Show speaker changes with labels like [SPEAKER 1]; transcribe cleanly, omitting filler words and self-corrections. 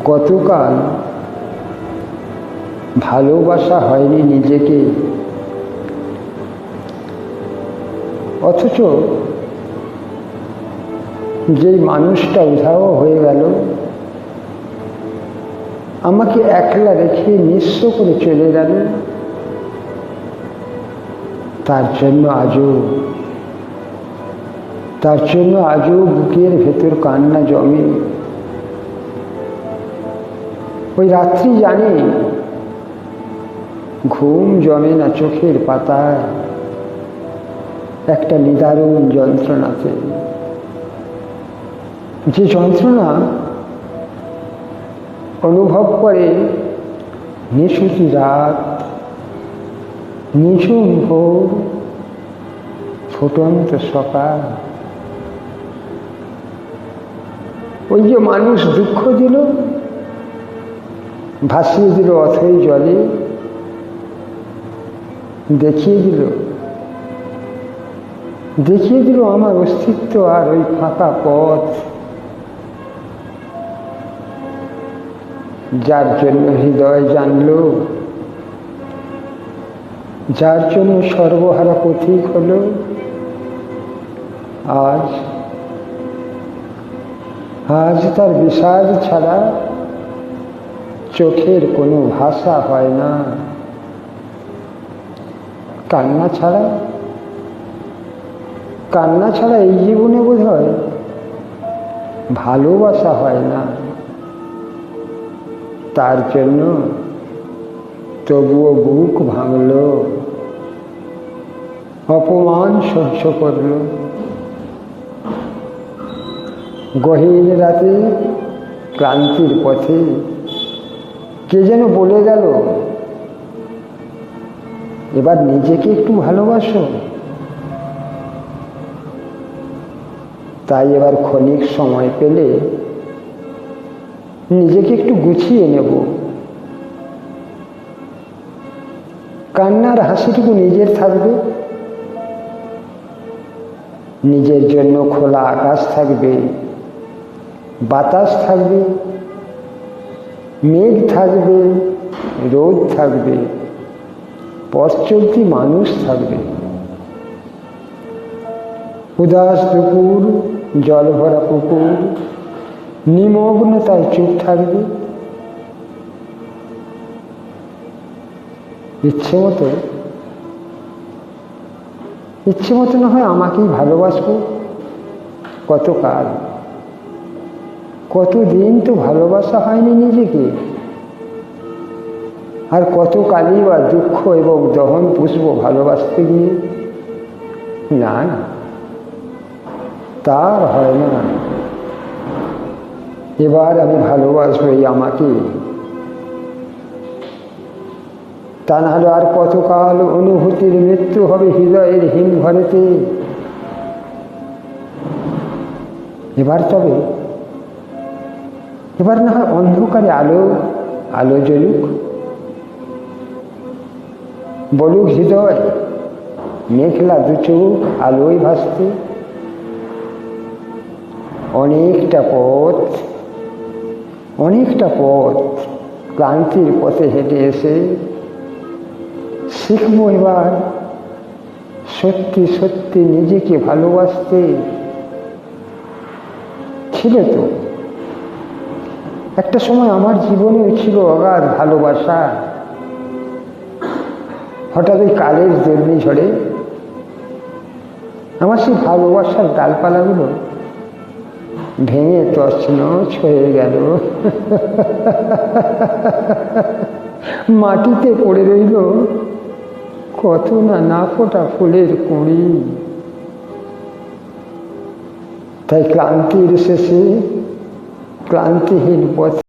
[SPEAKER 1] কতকাল ভালোবাসা হয়নি নিজেকে, অথচ যে মানুষটা উধাও হয়ে গেল, আমাকে একলা রেখে নিঃস্ব করে চলে গেল, তার জন্য আজও বুকের ভেতর কান্না জমে। ওই রাত্রি জানি ঘুম জমে না চোখের পাতায়, একটা নিদারুণ যন্ত্রণাতে, যে যন্ত্রণা অনুভব করে নিশুতি রাত, নিঝুম ভোর, ফুটন্ত সকাল। ওই যে মানুষ দুঃখ দিল, ভাসিয়ে দিল অথই জলে, দেখিয়ে দিল আমার অস্তিত্ব আর ওই ফাঁকা পথ। যার জন্য হৃদয় জানলো, যার জন্য সর্বহারা পথিক হলো, আজ তার বিষাদ ছাড়া চোখের কোনো ভাষা হয় না। কান্না ছাড়া এই জীবনে বোধ হয় ভালোবাসা হয় না। তার জন্য তবুও বুক ভাঙল, অপমান সহ্য করল। গহীন রাতে ক্লান্তির পথে কে যেন বলে গেল, এবার নিজেকে একটু ভালোবাসো। তাই এবার ক্ষণিক সময় পেলে নিজেকে একটু গুছিয়ে নেব। কান্নার হাসিটুকু নিজের থাকবে, নিজের জন্য খোলা আকাশ থাকবে, বাতাস থাকবে, মেঘ থাকবে, রোদ থাকবে, পথ চলতি মানুষ থাকবে। উদাস দুপুর, জল ভরা পুকুর, নিমগ্নতায় চুপ থাকবে। ইচ্ছে মতো না হয় আমাকেই ভালোবাসবো। কতকাল, কতদিন তো ভালোবাসা হয়নি নিজেকে, আর কতকালই বা দুঃখ এবং দহন পুষবো ভালোবাসতে গিয়ে। না, তার হয় না। এবার আমি ভালোবাসবো এই আমাকে, তা না হলে আর কতকাল অনুভূতির মৃত্যু হবে হৃদয়ের হিমঘরেতে। এবার না হয় অন্ধকারে আলো জ্বলুক, বলুক হৃদয় মেঘলা দু চোখ আলোয় ভাসতে। অনেকটা পথ ক্লান্তির পথে হেঁটে এসে শিখবো এবার সত্যি সত্যি নিজেকে ভালোবাসতে। ছিল তো একটা সময় আমার জীবনেও ছিল অগাধ ভালোবাসা। হঠাৎ ওই কালের ঘূর্ণিঝড়ে আমার সেই ভালোবাসার ডালপালাগুলো ভেঙে তছনছ হয়ে গেল, মাটিতে পড়ে রইল কত না ফোটা ফুলের কুঁড়ি। তাই ক্লান্তির শেষে ক্লান্তিহীন পথে